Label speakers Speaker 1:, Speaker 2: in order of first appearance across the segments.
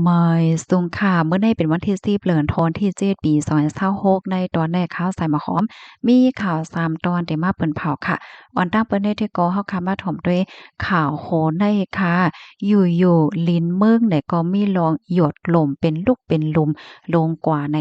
Speaker 1: ไม่สูงค่ะเมื่อในเป็นวันที่10เดือนธันวาคมที่7ปี2026ในตอนแรกข่าวใส่มาหอมมีข่าว3ตอนที่มาเปิ้นเผาค่ะออนตั้งเปิ้นได้ที่ก็เฮาค่ะมาถ่อมด้วยข่าวโหนในค่ะอยู่ๆลิ้นเมืองไหนก็มีลองหยดลมเป็นลูกเป็นหลุมลงกว่าใน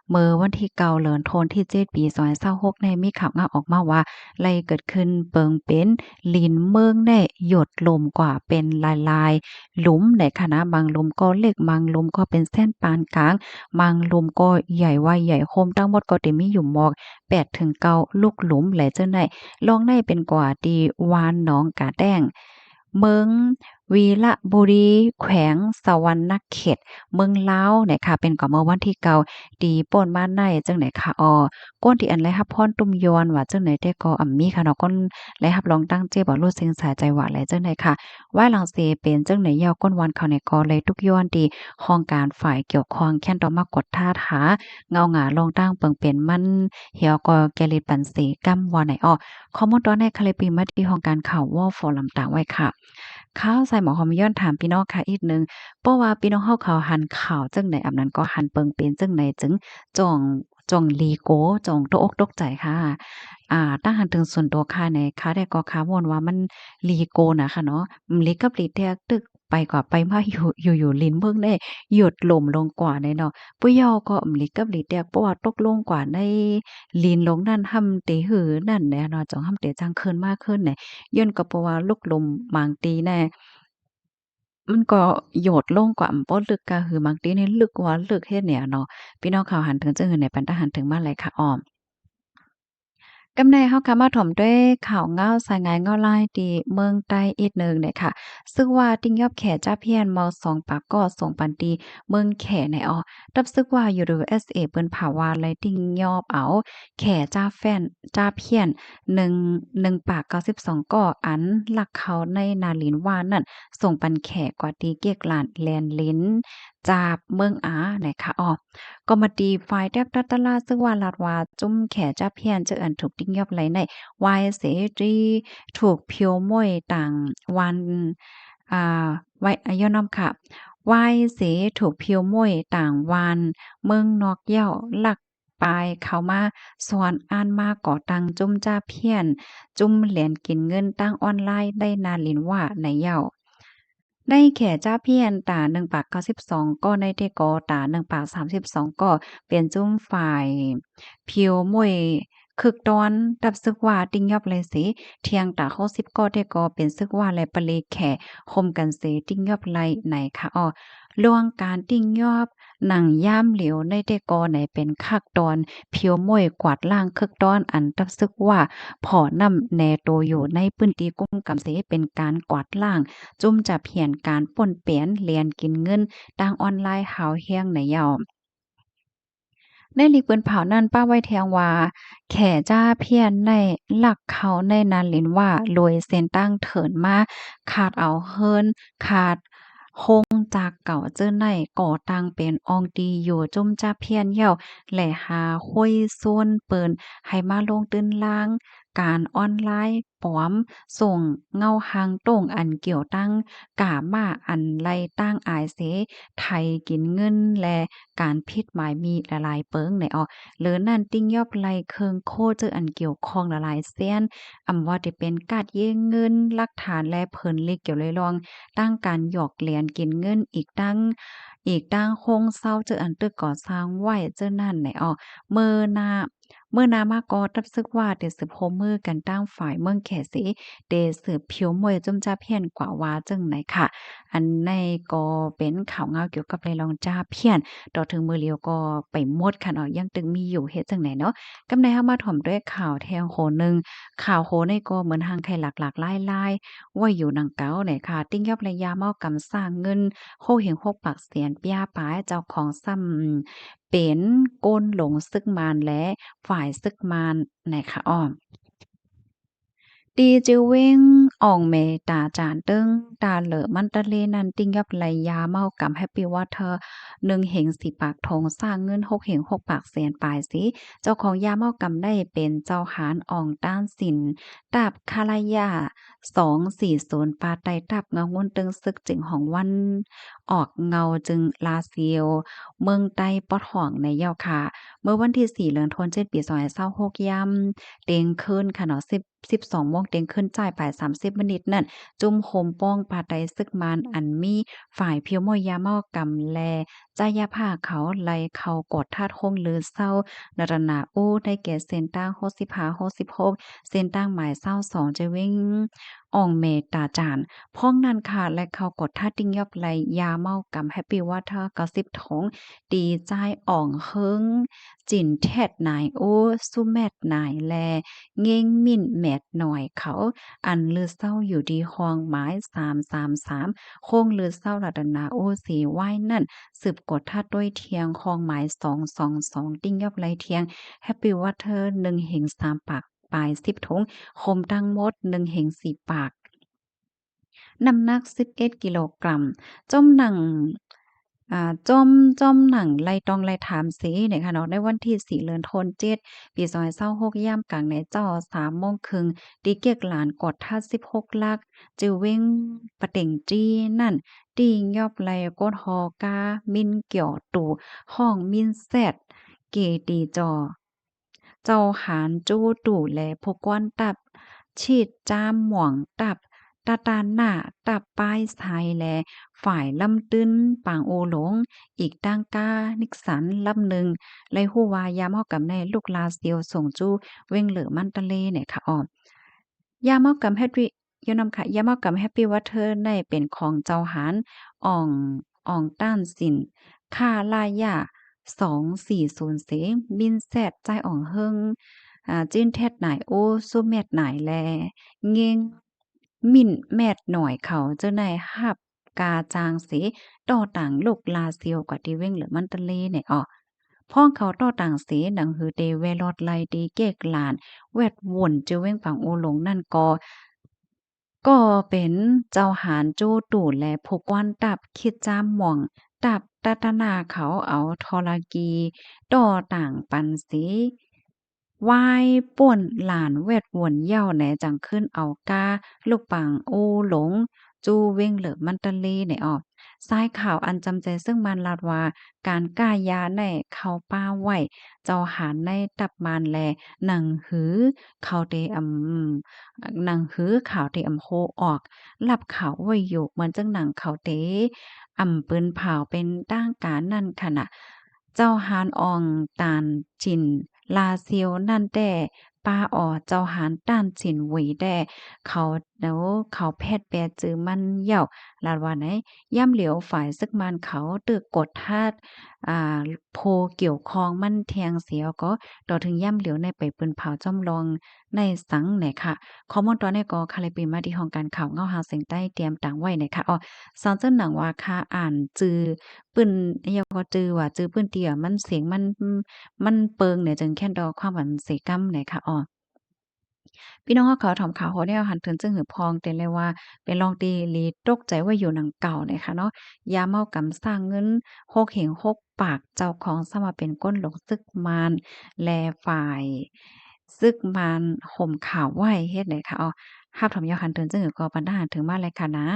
Speaker 1: เมื่อวันที่9เดือนธันวาคมที่7ปี2026ในมีข่าวงาออกมาว่าไล่เกิดขึ้นเปิงเป็นลิ้นเมืองได้หยดลมกว่าเป็นลายๆ หลุมในคณะบางหลุมก็เล็กบางหลุมก็เป็นเส้นปานกลางบางหลุมก็ใหญ่ว่าใหญ่โคมทั้งหมดก็จะมีอยู่หมอก8ถึง9ลูกหลุมแหละเจ้าไหนลองในเป็นกว่าดีวานหนองกาแด้งเมืองวีระบุรีแขวงสะวรรณเขตเมืองลาวเนี่ยค่ะเป็นก็เมื่อวันที่9ดีป่นมาในจังไหนค่ะก้นที่อันไรรับพรตุ้มยอนว่าจังไหนแต่ก็มีค่ะเนาะก้นไรรับรองตั้งเจ็บบ่รู้เซ็งสายใจว่าไรจังไหนค่ะ ว่าหลังเสเป็นจังไหนยาวก้นวันเขาในกอเลยทุกย้อนดีห้องการฝ่ายเกี่ยวข้องแค่นต่อมากดท่าถาเงาหงาลงตั้งเปิงเป็นมันเหี่ยวก็แกลิดปันสีกำว่าไหนข้อมูลตอนในคาลิปีมาที่ห้องการข่าววอฟอรัมต่างไว้ค่ะข้าวใส่หมอหอมย้อนถามพี่น้องค่ะอีกหนึ่งเพราะว่าพี่น้องเฮาเขาหันข่าวจังไหนอันนั้นก็หันเปิงเป็นจังไหนจึงจ่องลีโกจ่องตกอกตกใจค่ะตั้งหันถึงส่วนตัวค่ะในค่ะแต่ก็ค่ะวนว่ามันลีโกน่ะค่ะเนาะลิกับลิเตียตึกไปกว่าไปมาอยู่ลิ้นเบิ่งได้หยุดลมลงกว่าได้เนาะปุ้ยยอก็ลิกับลิเตียเพราะว่าตกลงกว่าในลิ้นลงนั่นห่ำเตหือนั่นแหละเนาะจ่องห่ำเตจังขึ้นมากขึ้นเนี่ยย้อนก็เพราะว่าลูกลมบางตีแน่ มันก็โยดลงกว่าอำบ่ลึกก็คือบางทีนี่ลึกกว่าลึกเฮ็ดเนี่ยเนาะพี่น้องเขาหันถึงจังหื้อเนี่ยปันตาหันถึงมาหลายค่ะอ้อม กำในเฮาก็มาถมด้วยข่าวเงาสายงายเงาลายที่เมืองใต้อีกหนึ่งเนี่ยค่ะซึ่งว่าติ้งยอบแขจ้าเพียนม2ปากก็ส่งปันตีเมืองแขในรับซึกว่า USA เปิ้นภาวาเลยติ้งยอบเอาแขจ้าแฟนจ้าเพียน1ปาก92ก็อันลักเขาในนาลินว่านั่นส่งปันแขกว่าตีเกียกลานแลนลิ้นจาบเมืองนะคะก็มาตีฝ่ายแดบดัตตะลาซึ่งว่าลาดว่าจุ้มแขจ้าเพียนเจออันถูกติ้งยอบไหลในวายเสรีถูกเพียวม่วยต่างวันไว้ย่อนำค่ะวายเสถูกเพียวม่วยต่างวันเมืองนอกเย้าลักปลายเขามาสอนอ่านมาก่อตังจุ้มจ้าเพียนจุ้มเหรียญกินเงินตั้งออนไลน์ได้นาลินว่าในเย้า ได้แข่จ้าเพียนตา1ปาก92ก็ในเทกอตา1ปาก32ก็เปลี่ยนจุ้มฝ่ายเพียวมวยคึกตอนดับซึกว่าติ้งยอบเลยสิเที่ยงตาเข้า10ก็เทกอเป็นซึกว่าและปะเลแข่คมกันเสติ้งยอบไลไหนคะลวงการติ้งยอบหนังย่ามเหลียวในเตกอไหนเป็นคักตอนเพียวมวยกวาดล่างคึกตอนอันตับซึกว่าพอนำแนโตอยู่ในพื้นที่กุ้มกำเสเป็นการกวาดล่าง จุ่มจะเพียนการป่นเปลี่ยนเรียนกินเงินทางออนไลน์หาวเฮียงในยาวในลีกปืนเผานั่นป้าไว้แทงว่าแข่จ้าเพียนในหลักเขาในนั้นลินว่าโดยเส้นตั้งเถินมาขาดเอาเฮิรนขาดคงจากเก่าเจอในก่อตั้งเป็นอองดีอยู่จุ่มจ้าเพียนเหี่ยวแหล่หาห้วยส่วนเปิ้นให้มาลงตื้นล่างการออนไลน์ปลอมส่งเงาหางโต่งอันเกี่ยวตั้งกามาอันไล่ตั้งอายเสไทยกินเงินและการผิดหมายมีละลายเปิงในหรือนั่นติ้งยอบไล่เคิงโคเจออันเกี่ยวข้องละลายเสี้ยนว่าจะเป็นกาดเย้งเงินหลักฐานและเพิ่นเลขเกี่ยวเลยลองตั้งการหยอกเหรียญกินเงินอีกตั้งคงเศร้าเจออันตึกก่อสร้างไว้เจอนั่นในเมื่อนามากอตับซึกว่าเดสืบโฮมมือกันตั้งฝ่ายเมืองแขสิเดสืบผิวมวยจุ่มจ้าเพี้ยนกว่าว่าจังไหนค่ะอันในก็เป็นข่าวเงาเกี่ยวกับเลยลองจ้าเพี้ยนต่อถึงมือเลียวก็ไปหมดค่ะเนาะยังตึงมีอยู่เฮ็ดจังไหนเนาะกำในเฮามาถ่อมด้วยข่าวแทงโหนึงข่าวโหในก็เหมือนทางไทยหลักๆหลายๆว่าอยู่หนังเก๋าเนี่ยค่ะติ้งยอบระยะเมากำสร้างเงินโคเห็งโคกปากเสียนป้ยาป้ายเจ้าของซ้ำเป็นก้นหลงซึกมานและฝ่ายซึกมานนะคะ ดีจือเว้งอ่องเมตาจานเติ้งตาเหลอมันตะเลนันติ้งยับไหลยาเมากำแฮปปี้วอเตอร์1เหงสิปากทงสร้างเงิน6เหง6ปากแสนปลายสิเจ้าของยาเมากำได้เป็นเจ้าหารอ่องต้านสินตาบคาลายา240ปาไตตับเงางุนตึงซึกจึงของวันออกเงาจึงลาเซียวเมืองใต้ปอดห่องในเย้าค่ะเมื่อวันที่4เดือนธันวาคมปี2026ย่ำเต็งคืนค่ะเนาะ12โมงเต็งขึ้นจ่ายไป30มินินั่นจุ่มโฮมป้องปาไตซึกมานอันมีฝ่ายเพียวมอยยาเมากำแลจายาผ้าเขาไลเขากดทาดคงลือเศร้านรนาอู้ได้แก่เส้นตั้ง65 66เส้นตั้งหมาย22จะวิ่งอ่องเมตาจานพ้องนั้นค่ะและเขากดท่าติ้งยอบไลยาเมากำแฮปปี้วอเตอร์90ถงดีใจอ่องเฮิงจินแทดนายโอสุแมดนายแลเง่งมิ่นแมดหน่อยเขาอันลือเศร้าอยู่ดีห้องหมาย333โค้งลือเศร้าระดนาโอสีไหว้นั่นสืบกดท่าด้วยเทียงคองหมาย222ติ้งยอบไลเทียงแฮปปี้วอเตอร์1เหง3ปากปลาย10ถงคมทั้งหมด1เหง4ปากน้ำหนัก11กิโลกรัมจ้อมหนังจ้อมหนังไล่ตองไล่ถามสิเนี่ยค่ะเนาะในวันที่4เดือนธันวาคมปี2026ยามกลางในเจ้า3โมงครึ่งตีเกียกหลานกดทัด16ลักจือเว้งปะเต็งจี้นั่นตียอบไลกดฮอกามินเกี่ยวตู่ห้องมินแซดเกตีจอ เจ้าหารจู้ตู่แลพกวนตับฉีดจ้ามหม่วงตับตาตานหน้าตับป้ายไทยแลฝ่ายลำตื้นปางโอหลงอีกตั้งก้านิกสันลำหนึ่งเลยฮู้ว่ายามเฮากำในลูกลาเซียวส่งจู้เว้งเหลือมันตะเลเนี่ยค่ะอ้อยามเฮากำเฮ็ดวิอยู่นำค่ะยามเฮากำแฮปปี้วัตเทอร์ในเป็นของเจ้าหารอ่องต้านสินค่าลายา240เสมินแซดใจอ่องเฮิงจิ้นแทดหน่ายโอสู้แมดหน่ายแลเงงมิ่นแมดหน่อยเขาเจ้านายฮับกาจางเสต่อต่างลูกลาเซียวกว่าที่เว้งเหลือมันตะเลเนี่ยพ้องเขาต่อต่างเสดังฮือเดเวลอดไลดีเกกลานแวดวนเจอเว้งฝั่งโอหลงนั่นก็เป็นเจ้าหารโจ้ตู่และพกวันตับคิดจ้ามหม่องตับตัตนาเขาเอาทรกีต่อต่างปันสีวายป่วนหลานแวดวนเหย้าแหนจังขึ้นเอากาลูกปังโอหลงจูเว้งเหลือมันตะลีเนี่ยทรายข่าวอันจำใจซึ่งมันลาดว่าการก้ายาในเขาป้าไว้เจ้าหารในตับมานแลหนังหือเขาเตหนังหือข่าวเตอำโฮออกลับเขาไว้อยู่เหมือนจังหนังเขาเตปืนเผาเป็นด้างการนั่นขณะเจ้าฮานอองตานจินลาเซียวนั่นแต้ป้าอ๋อเจ้าหานต้านฉินหวีแด่เขาเดี๋ยวเขาแพทย์แปรจือมันเหย่าลาดว่าไหนย่ำเหลียวฝ่ายซึกมันเขาตึกกดทาดอ่าโพเกี่ยวคองมันแทงเสียวก็ต่อถึงย่ำเหลียวในไปปืนเผาจ้อมลองในสังไหนค่ะข้อมูลตอนนี้ก็คาลิปีมาที่ห้องการข่าวเงาหาเสียงใต้เตรียมตังไว้นะคะสอนเจ้าหนังว่าค่ะอ่านจือปืนอยก็จือว่าจือปืนเตี่ยมันเสียงมันเปิงเนี่ยจึงแค่นดอความหวันเสกำไหนค่ะพี่น้องเขาถอมข่าวเขาเนี่ยหันถึงจึงหือพองเต็นเลยว่าเป็นลองตีลีตกใจว่าอยู่หนังเก่าเนี่ยค่ะเนาะยาเมากำสร้างเงิน6เหง6ปากเจ้าของสมาเป็นก้นหลงซึกมานแลฝ่ายซึกมานห่มข่าวไว้เฮ็ดไหนค่ะฮับถอมยาวหันถึงจึงหือก็ปันทหารถึงมาเลยค่ะนะ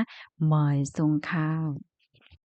Speaker 1: หมอยสุงข้าว